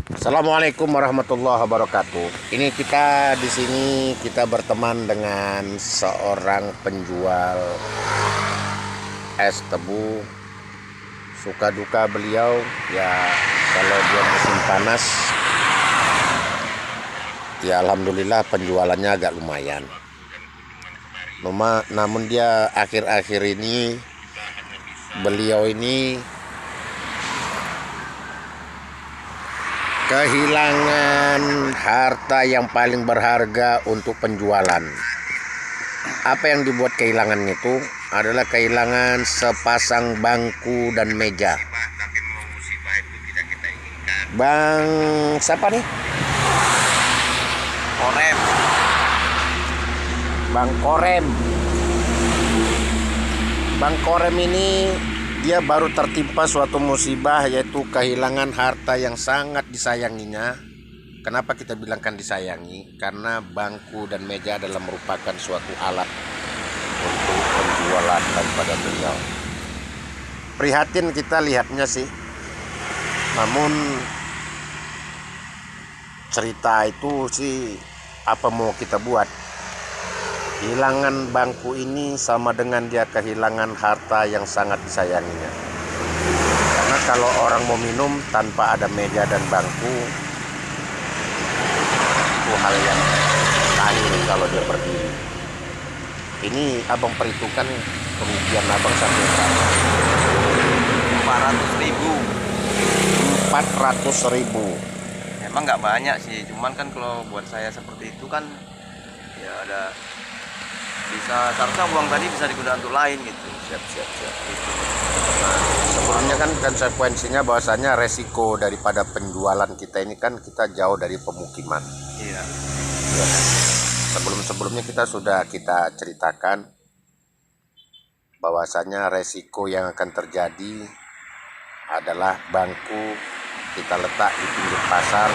Assalamualaikum warahmatullahi wabarakatuh. Ini kita di sini kita berteman dengan seorang penjual es tebu. Suka duka beliau ya kalau dia musim panas ya alhamdulillah penjualannya agak lumayan. Namun dia akhir-akhir ini beliau ini kehilangan harta yang paling berharga untuk penjualan. Apa yang dibuat kehilangan itu adalah kehilangan sepasang bangku dan meja. Bang siapa nih? Korem. Bang Korem. Bang Korem ini dia baru tertimpa suatu musibah, yaitu kehilangan harta yang sangat disayanginya. Kenapa kita bilangkan disayangi? Karena bangku dan meja adalah merupakan suatu alat untuk penjualan daripada beliau. Prihatin kita lihatnya sih. Namun cerita itu sih apa mau kita buat. Kehilangan bangku ini sama dengan dia kehilangan harta yang sangat disayanginya. Karena kalau orang mau minum tanpa ada meja dan bangku, itu hal yang mustahil kalau dia berdiri. Ini abang perhitungkan kerugian abang sampai berapa? 400.000. 400.000. Emang nggak banyak sih, cuman kan kalau buat saya seperti itu kan ya ada bisa, seharusnya uang tadi bisa digunakan untuk lain gitu. Siap. Nah, sebelumnya kan konsekuensinya bahwasanya resiko daripada penjualan kita ini kan kita jauh dari pemukiman. Iya. Ya. Sebelumnya kita sudah ceritakan bahwasanya resiko yang akan terjadi adalah bangku kita letak di pinggir pasar.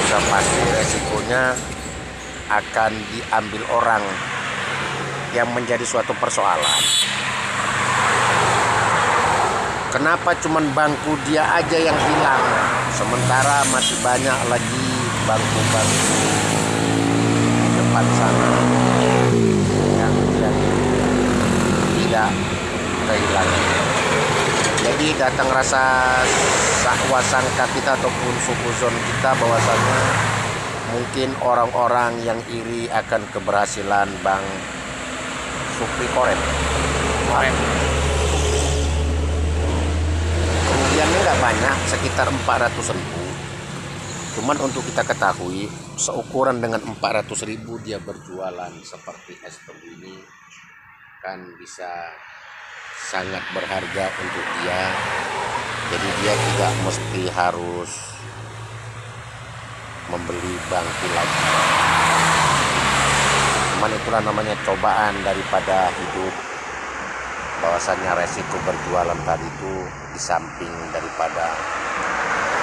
Sudah pasti resikonya akan diambil orang yang menjadi suatu persoalan. Kenapa cuman bangku dia aja yang hilang, sementara masih banyak lagi bangku-bangku depan sana yang tidak kehilangan. Jadi datang rasa sangka kita ataupun suzon kita bahwasanya mungkin orang-orang yang iri akan keberhasilan Bang Supri Korem. Kerugiannya nggak banyak, sekitar 400.000. Cuman untuk kita ketahui, seukuran dengan 400.000 dia berjualan seperti es tebu ini kan bisa sangat berharga untuk dia. Jadi dia tidak mesti harus membeli bangku lagi. Cuman itulah namanya cobaan daripada hidup, bahwasannya resiko berjualan tadi itu di samping daripada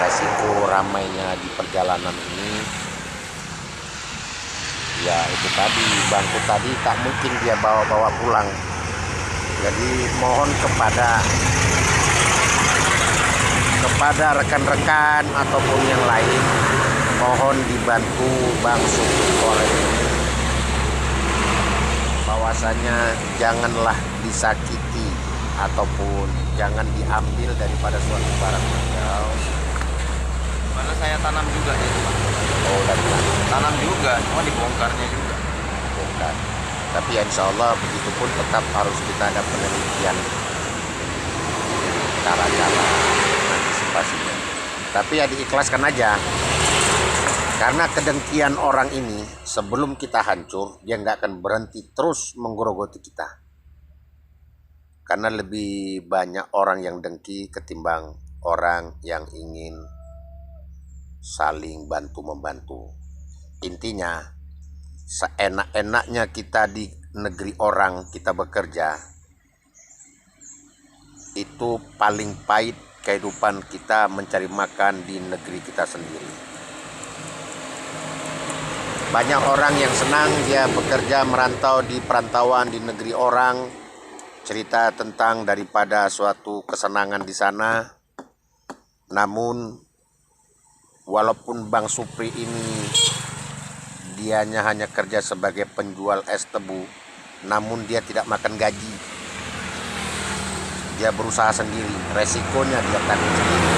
resiko ramainya di perjalanan ini, ya itu tadi bangku tadi tak mungkin dia bawa pulang. Jadi mohon kepada rekan-rekan ataupun yang lain, mohon dibantu Bang Supri Korem bahwasanya janganlah disakiti ataupun jangan diambil daripada suatu barang beliau. Mana saya tanam juga ya, Pak. Oh, dari Tanam juga, cuma dibongkarnya juga. bukan. Tapi ya insya Allah begitupun tetap harus kita ada penelitian cara-cara antisipasinya. Tapi ya diikhlaskan aja. Karena kedengkian orang ini sebelum kita hancur, dia nggak akan berhenti terus menggerogoti kita. Karena lebih banyak orang yang dengki ketimbang orang yang ingin saling bantu-membantu. Intinya, seenak-enaknya kita di negeri orang kita bekerja, itu paling pahit kehidupan kita mencari makan di negeri kita sendiri. Banyak orang yang senang dia bekerja merantau di perantauan di negeri orang, cerita tentang daripada suatu kesenangan di sana. Namun walaupun Bang Supri ini dianya hanya kerja sebagai penjual es tebu, namun dia tidak makan gaji. Dia berusaha sendiri, resikonya dia tanggung sendiri.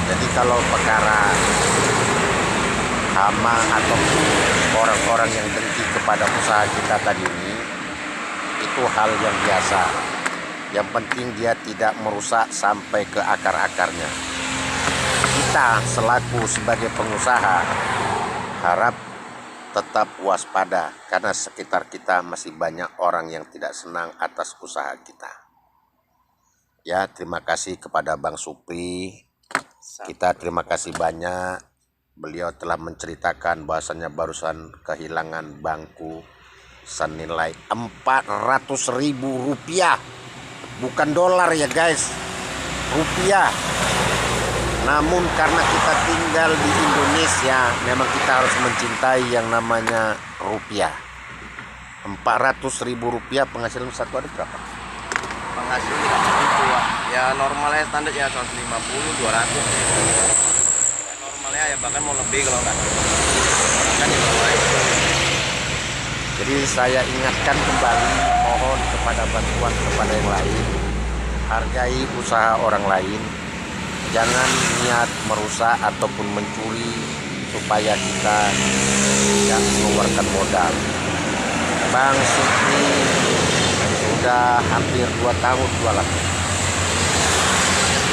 Jadi kalau perkara hama atau orang-orang yang dengki kepada usaha kita tadi ini, itu hal yang biasa. Yang penting dia tidak merusak sampai ke akar-akarnya. Kita selaku sebagai pengusaha harap tetap waspada, karena sekitar kita masih banyak orang yang tidak senang atas usaha kita. Ya, terima kasih kepada Bang Supri. Kita terima kasih banyak. Beliau telah menceritakan bahwasannya barusan kehilangan bangku senilai Rp400.000. Bukan dolar ya guys, rupiah. Namun karena kita tinggal di Indonesia, memang kita harus mencintai yang namanya rupiah. Rp400.000 penghasilan satu hari berapa? Penghasilan tidak begitu, Pak. Ya normalnya standar ya 150, 200. Ya, normalnya ya bahkan mau lebih kalau nggak. Kan di bawah itu. Jadi saya ingatkan kembali, mohon kepada bantuan kepada yang lain, hargai usaha orang lain, jangan niat merusak ataupun mencuri supaya kita tidak mengeluarkan modal. Bang Supri sudah hampir 2 tahun jualan.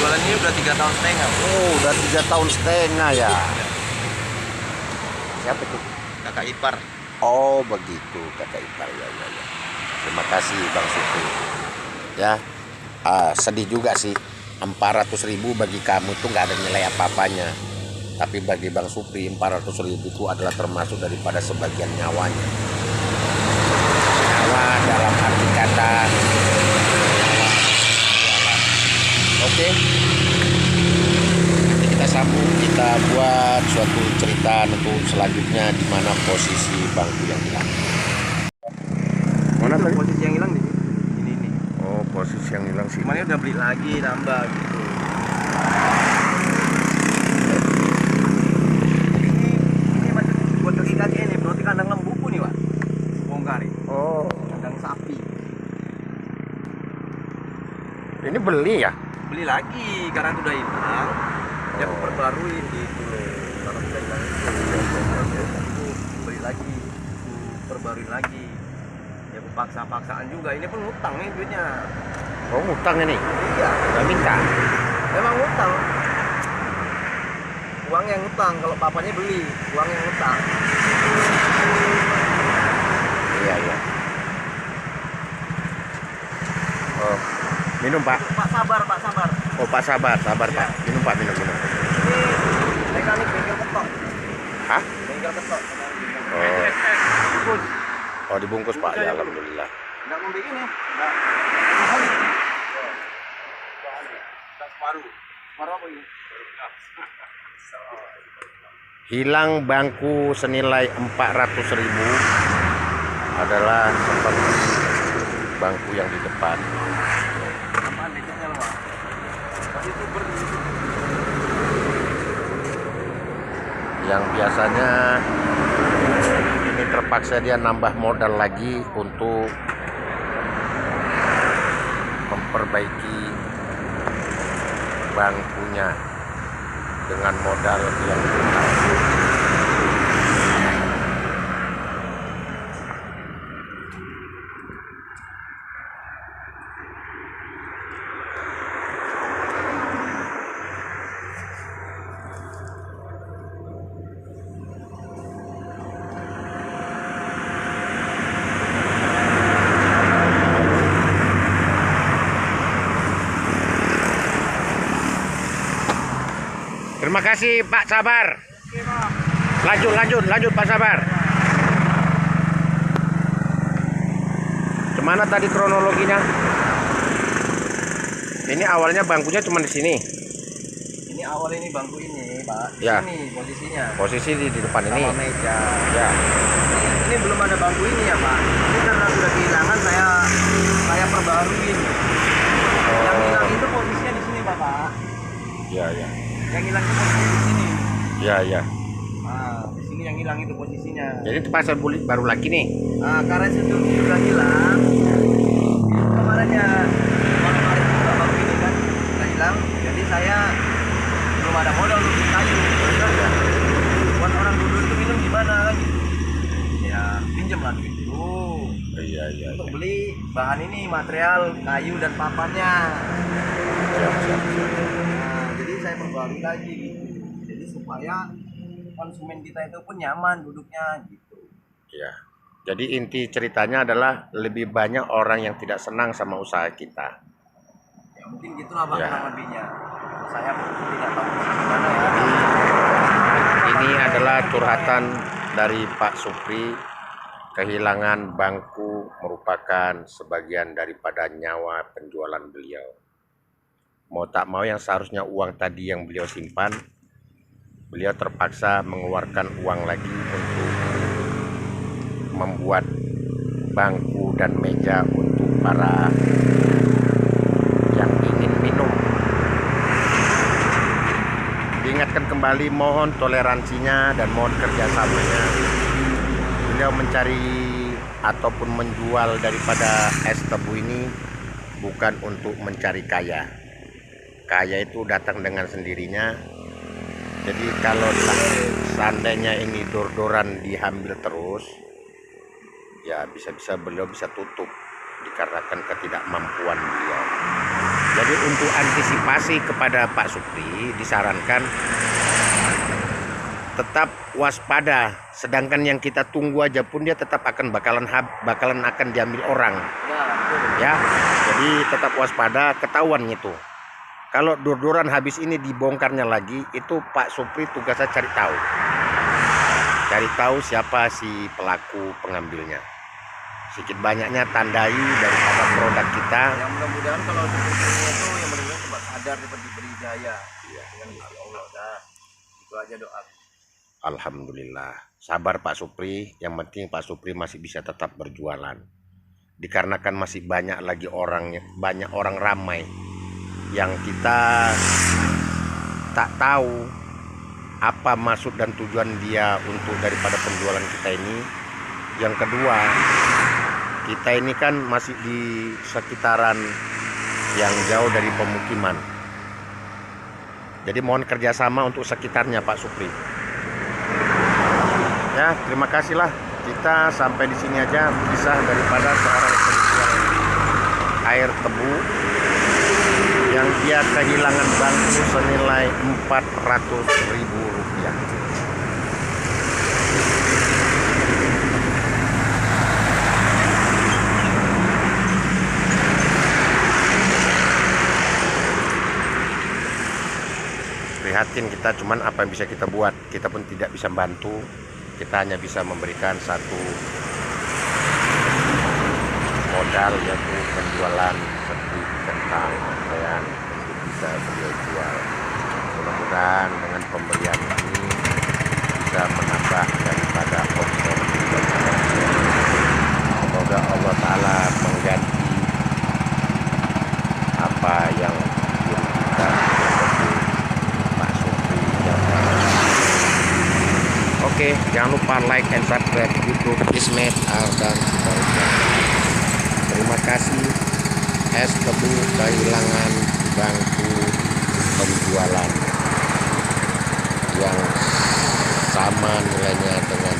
Jualan ini udah 3 tahun setengah. Oh, udah 3 tahun setengah ya. Siapa itu? Kakak ipar. Oh begitu, kakak ipar, ya. Terima kasih Bang Supri. Ya, sedih juga sih. 400.000 bagi kamu itu nggak ada nilai apa-apanya. Tapi bagi Bang Supri 400.000 itu adalah termasuk daripada sebagian nyawanya. Nyawa dalam arti kata nyawa. Oke. Kita sambung, kita buat suatu cerita untuk selanjutnya di mana posisi bangku yang hilang. Mana tadi? Posisi yang hilang di ini. Oh, posisi yang hilang sih. Cuman udah beli lagi, nambah gitu. Ini macam buat kaki ini, berarti kandang lembuku nih, Pak. Bongkar ini. Oh, Kandang sapi. ini beli ya? Beli lagi karena itu udah hilang. Ya aku perbaruin gitu loh. Karena udah hilang itu. Aku beli lagi, aku perbaruin lagi. Ya aku paksa-paksaan juga. Ini pun ngutang nih duitnya. Oh, ngutang ini? Iya. Gak minta? Memang ngutang. Uang yang ngutang, kalau papanya beli, uang yang ngutang. Iya. Oh, minum Pak. Pak sabar, Pak sabar. Oh Pak, sabar Ya. Pak. Minum Pak, minum. Ini mekanik bengkel ketok. Hah? Bengkel ketok. Oh. Bungkus. Oh, dibungkus Pak, ya alhamdulillah. Enggak mau bikin ya? Enggak. Separuh. Separuh apa ini? Hilang bangku senilai 400.000 adalah seperti bangku yang di depan. Apaan becaknya lo, Pak? Tapi itu Yang biasanya ini terpaksa dia nambah modal lagi untuk memperbaiki bangkunya dengan modal yang besar. Terima kasih Pak Sabar. Lanjut Pak Sabar. Kemana tadi kronologinya? Ini awalnya bangkunya cuma di sini. ini awal ini bangku ini, Pak. Ya. Ini posisinya. Posisi di depan ini. Sama meja. Ya. Ini belum ada bangku ini ya, Pak. Ini karena sudah kehilangan saya perbaruin. Yang hilang itu posisinya di sini, Bapak. Ya, ya. Yang hilang itu posisi di sini. Ya, ya. Nah, di sini yang hilang itu posisinya. Jadi itu pasar baru lagi nih. Nah, karena itu sudah hilang. Kemarin ya kemarin juga baru ini kan sudah hilang. Jadi saya belum ada modal untuk beli kayu. Ya. Buat orang dulu itu minum gimana kan gitu. Ya pinjam lah duit dulu. Iya, iya. Untuk beli bahan ini material kayu dan papannya. Siap, siap, siap. Nah, jadi saya perbarui lagi gitu. Jadi supaya konsumen kita itu pun nyaman duduknya gitu. Ya. Jadi inti ceritanya adalah lebih banyak orang yang tidak senang sama usaha kita. Ya mungkin gitulah Bang Ya. kurang lebihnya. Saya pun tidak tahu gimana ya. Jadi ini adalah curhatan dari Pak Supri. Kehilangan bangku merupakan sebagian daripada nyawa penjualan beliau. Mau tak mau yang seharusnya uang tadi yang beliau simpan, beliau terpaksa mengeluarkan uang lagi untuk membuat bangku dan meja untuk para yang ingin minum. Diingatkan kembali, mohon toleransinya dan mohon kerjasamanya. Beliau mencari ataupun menjual daripada es tebu ini bukan untuk mencari kaya. Kaya itu datang dengan sendirinya. Jadi kalau seandainya ini dor-doran diambil terus, ya bisa-bisa beliau bisa tutup dikarenakan ketidakmampuan beliau. Jadi untuk antisipasi kepada Pak Supri disarankan tetap waspada, sedangkan yang kita tunggu aja pun dia tetap bakalan akan diambil orang. Ya, jadi tetap waspada, ketahuan itu. Kalau dor-doran habis ini dibongkarnya lagi, itu Pak Supri tugasnya cari tahu. Cari tahu siapa si pelaku pengambilnya. Sedikit banyaknya tandai daripada produk kita. Yang mudah-mudahan kalau seperti itu yang mudah-mudahan cepat sadar dapat diberi jaya. Iya. Dengan izin Allah dah. Itu aja doa. Alhamdulillah. Sabar Pak Supri, yang penting Pak Supri masih bisa tetap berjualan. Dikarenakan masih banyak lagi banyak orang ramai yang kita tak tahu apa maksud dan tujuan dia untuk daripada penjualan kita ini. Yang kedua, kita ini kan masih di sekitaran yang jauh dari pemukiman. Jadi mohon kerjasama untuk sekitarnya Pak Supri. Ya, terima kasihlah. Kita sampai di sini aja, kisah daripada seorang penjual air tebu yang dia kehilangan bangku senilai Rp400.000. Prihatin kita, cuman apa yang bisa kita buat, kita pun tidak bisa bantu. Kita hanya bisa memberikan satu modal, yaitu penjualan seperti kentang pakaian untuk bisa beliau jual. Mudah-mudahan dengan pembelian ini bisa menambah daripada omset. Semoga Allah Ta'ala mengganti apa yang dirugikan seperti Pak Supri dan Oke, jangan lupa like and subscribe YouTube Ismet Ardan. Terima kasih. Es tebu kehilangan bangku penjualan yang sama nilainya dengan